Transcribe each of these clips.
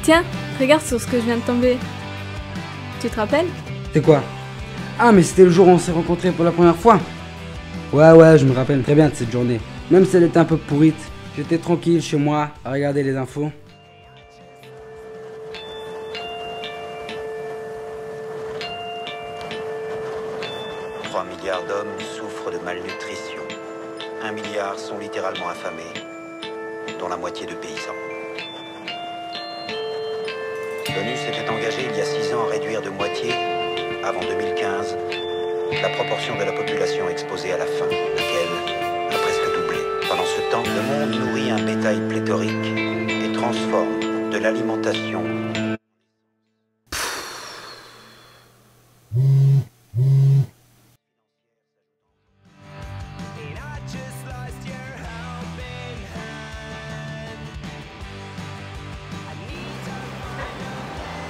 Tiens, regarde sur ce que je viens de tomber. Tu te rappelles? C'est quoi? Ah, mais c'était le jour où on s'est rencontrés pour la première fois. Ouais, je me rappelle très bien de cette journée. Même si elle était un peu pourrite, j'étais tranquille chez moi à regarder les infos. « 3 milliards d'hommes souffrent de malnutrition. 1 milliard sont littéralement affamés, dont la moitié de paysans. L'ONU s'était engagée il y a 6 ans à réduire de moitié, avant 2015, la proportion de la population exposée à la faim, laquelle a presque doublé. Pendant ce temps, le monde nourrit un bétail pléthorique et transforme de l'alimentation.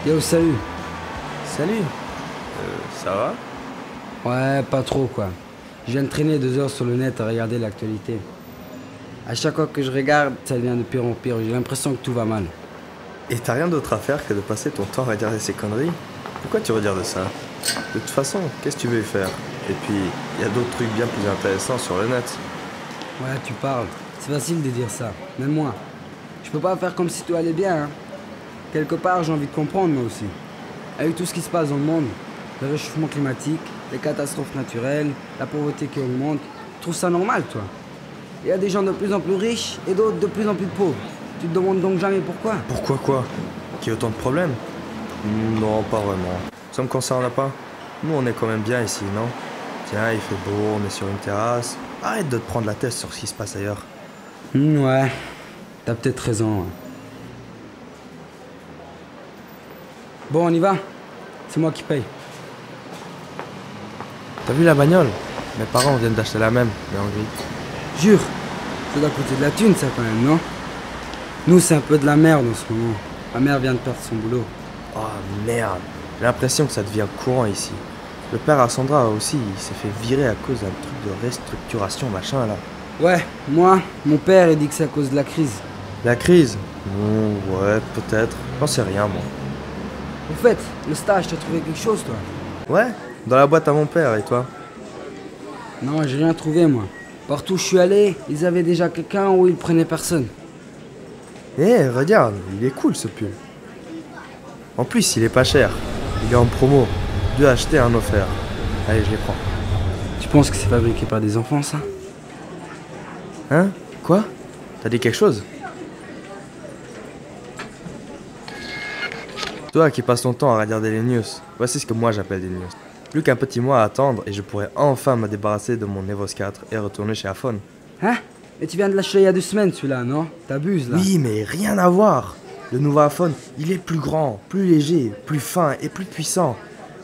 Yo, salut. Salut. Ça va? Ouais, pas trop quoi. Je viens de traîner 2 heures sur le net à regarder l'actualité. À chaque fois que je regarde, ça devient de pire en pire. J'ai l'impression que tout va mal. Et t'as rien d'autre à faire que de passer ton temps à regarder ces conneries? Pourquoi tu regardes ça? De toute façon, qu'est-ce que tu veux y faire? Et puis, il y a d'autres trucs bien plus intéressants sur le net. Ouais, tu parles. C'est facile de dire ça. Même moi. Je peux pas faire comme si tout allait bien, hein. Quelque part, j'ai envie de comprendre, moi aussi. Avec tout ce qui se passe dans le monde, le réchauffement climatique, les catastrophes naturelles, la pauvreté qui augmente, tu trouves ça normal, toi? Il y a des gens de plus en plus riches et d'autres de plus en plus pauvres. Tu te demandes donc jamais pourquoi? Pourquoi quoi? Qu'il y ait autant de problèmes? Non, pas vraiment. Ça me concerne pas. Nous, on est quand même bien ici, non? Tiens, il fait beau, on est sur une terrasse. Arrête de te prendre la tête sur ce qui se passe ailleurs. Ouais, t'as peut-être raison. Ouais. Bon, on y va. C'est moi qui paye. T'as vu la bagnole? Mes parents viennent d'acheter la même, mais en gris. Jure, ça doit coûter de la thune, ça, quand même, non? Nous, c'est un peu de la merde en ce moment. Ma mère vient de perdre son boulot. Oh merde, j'ai l'impression que ça devient courant ici. Le père à Sandra aussi, il s'est fait virer à cause d'un truc de restructuration machin là. Ouais, moi, mon père, il dit que c'est à cause de la crise. La crise? Ouais, peut-être. J'en sais rien moi. Au fait, le stage, t'as trouvé quelque chose, toi? Ouais, dans la boîte à mon père, et toi? Non, j'ai rien trouvé, moi. Partout où je suis allé, ils avaient déjà quelqu'un où ils prenaient personne. Eh, regarde, il est cool ce pull. En plus, il est pas cher. Il est en promo. 2 achetés, 1 offert. Allez, je les prends. Tu penses que c'est fabriqué par des enfants, ça? Hein? Quoi? T'as dit quelque chose? Toi qui passes ton temps à regarder les news, voici ce que moi j'appelle des news. Plus qu'un petit mois à attendre et je pourrais enfin me débarrasser de mon Evos 4 et retourner chez iPhone. Hein? Mais tu viens de l'acheter il y a 2 semaines, celui-là, non? T'abuses, là. Oui, mais rien à voir. Le nouveau iPhone, il est plus grand, plus léger, plus fin et plus puissant.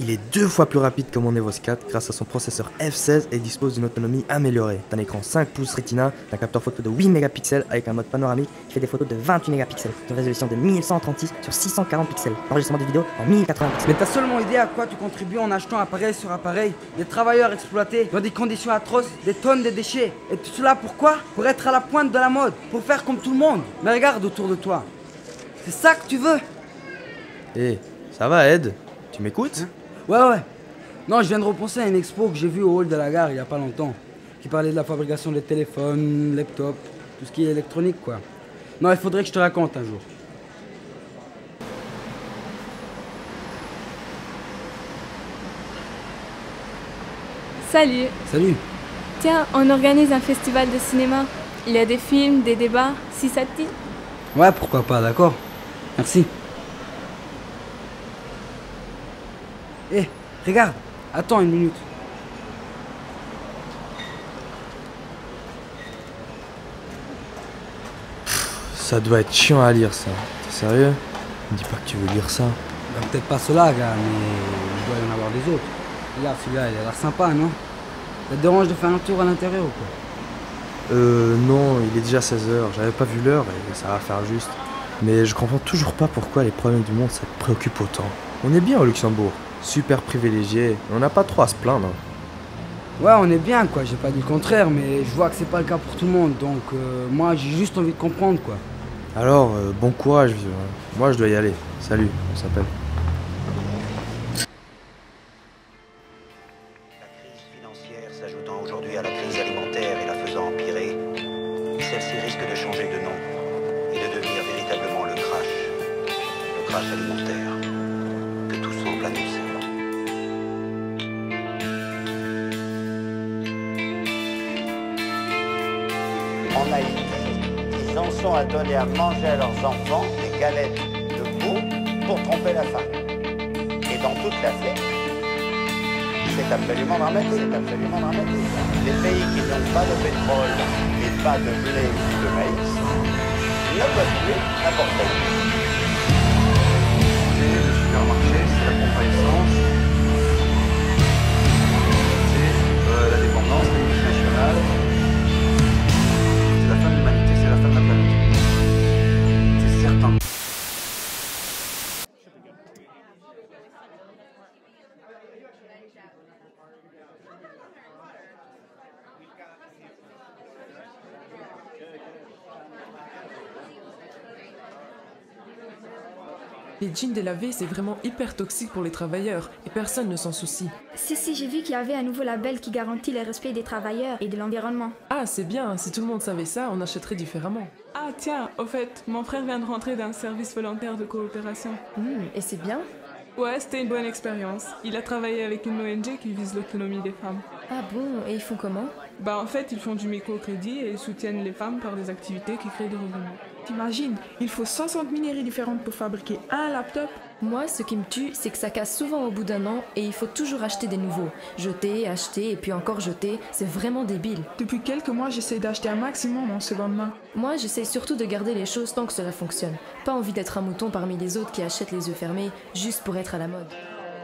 Il est 2 fois plus rapide que mon Evos 4 grâce à son processeur F16 et dispose d'une autonomie améliorée. D'un écran 5 pouces Retina, d'un capteur photo de 8 mégapixels avec un mode panoramique qui fait des photos de 28 mégapixels, de résolution de 1136 sur 640 pixels, enregistrement de vidéo en 1080 pixels. Mais t'as seulement idée à quoi tu contribues en achetant appareil sur appareil? Des travailleurs exploités dans des conditions atroces, des tonnes de déchets. Et tout cela pourquoi? Pour être à la pointe de la mode, pour faire comme tout le monde. Mais regarde autour de toi. C'est ça que tu veux? Eh, ça va Ed? Tu m'écoutes? Hein? Ouais. Non, je viens de repenser à une expo que j'ai vue au hall de la gare il y a pas longtemps. Qui parlait de la fabrication des téléphones, laptops, tout ce qui est électronique quoi. Non, il faudrait que je te raconte un jour. Salut. Salut. Tiens, on organise un festival de cinéma. Il y a des films, des débats, si ça te dit. Ouais, pourquoi pas, d'accord. Merci. Eh, regarde. Attends une minute. Ça doit être chiant à lire ça. T'es sérieux? Me dis pas que tu veux lire ça. Ben, peut-être pas cela, gars, mais il doit y en avoir des autres. Regarde, celui-là, il a l'air sympa, non? Ça te dérange de faire un tour à l'intérieur ou quoi? Non, il est déjà 16h. J'avais pas vu l'heure et ça va faire juste. Mais je comprends toujours pas pourquoi les problèmes du monde ça te préoccupe autant. On est bien au Luxembourg. Super privilégié. On n'a pas trop à se plaindre. Ouais, on est bien, quoi. J'ai pas dit le contraire, mais je vois que c'est pas le cas pour tout le monde. Donc, moi, j'ai juste envie de comprendre, quoi. Alors, bon courage, vieux. Moi, je dois y aller. Salut, on s'appelle. La crise financière s'ajoutant aujourd'hui à la crise alimentaire et la faisant empirer, celle-ci risque de changer de nom et de devenir véritablement le crash alimentaire que tout semble annoncer. En Haïti, ils en sont à donner à manger à leurs enfants des galettes de veau pour tromper la faim. Et dans toute l'Afrique, c'est absolument dramatique, Les pays qui n'ont pas de pétrole et pas de blé ou de maïs ne peuvent plus importer. Le supermarché, c'est la pompe à essence, c'est la dépendance, la multinationale. C'est la fin de l'humanité, c'est la fin de la planète. C'est certain. Les jeans délavés, c'est vraiment hyper toxique pour les travailleurs et personne ne s'en soucie. Si, j'ai vu qu'il y avait un nouveau label qui garantit le respect des travailleurs et de l'environnement. Ah, c'est bien, si tout le monde savait ça, on achèterait différemment. Ah tiens, au fait, mon frère vient de rentrer d'un service volontaire de coopération. Et c'est bien? Ouais, c'était une bonne expérience. Il a travaillé avec une ONG qui vise l'autonomie des femmes. Ah bon, et ils font comment? Bah en fait, ils font du microcrédit et ils soutiennent les femmes par des activités qui créent des revenus. T'imagines, il faut 60 minerais différentes pour fabriquer un laptop. Moi, ce qui me tue, c'est que ça casse souvent au bout d'un an et il faut toujours acheter des nouveaux. Jeter, acheter et puis encore jeter, c'est vraiment débile. Depuis quelques mois, j'essaie d'acheter un maximum en seconde main. Moi, j'essaie surtout de garder les choses tant que cela fonctionne. Pas envie d'être un mouton parmi les autres qui achètent les yeux fermés juste pour être à la mode.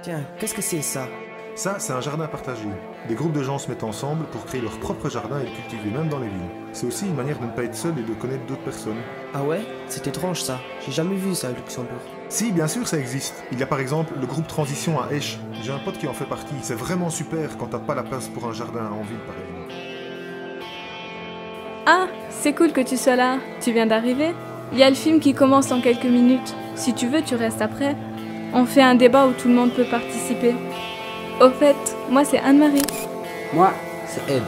Tiens, qu'est-ce que c'est ça? Ça, c'est un jardin partagé. Des groupes de gens se mettent ensemble pour créer leur propre jardin et le cultiver même dans les villes. C'est aussi une manière de ne pas être seul et de connaître d'autres personnes. Ah ouais? C'est étrange ça. J'ai jamais vu ça à Luxembourg. Si, bien sûr, ça existe. Il y a par exemple le groupe Transition à Esch. J'ai un pote qui en fait partie. C'est vraiment super quand t'as pas la place pour un jardin en ville, par exemple. Ah, c'est cool que tu sois là. Tu viens d'arriver? Il y a le film qui commence dans quelques minutes. Si tu veux, tu restes après. On fait un débat où tout le monde peut participer. Au fait, moi c'est Anne-Marie. Moi, c'est elle.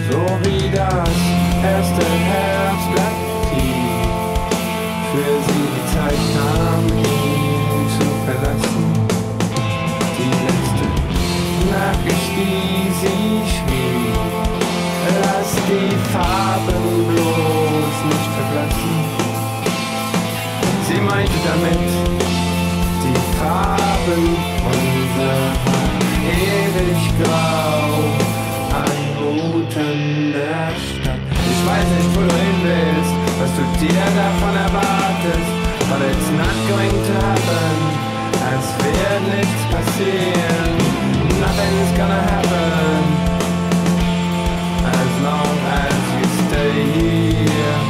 So wie das erste Herzblatt tief, für sie die Zeit kam, ihn zu verlassen. Die letzte Nachricht, die sie schrieb, lass die Farben bloß nicht verblassen. Sie meinte damit, die Farben unserer ewig grau anmutender Stadt. Ich weiß nicht, wo du hin willst, was du dir davon erwartest, but it's not going to happen. Es wird nichts passieren. Nothing's gonna happen as long as you stay here.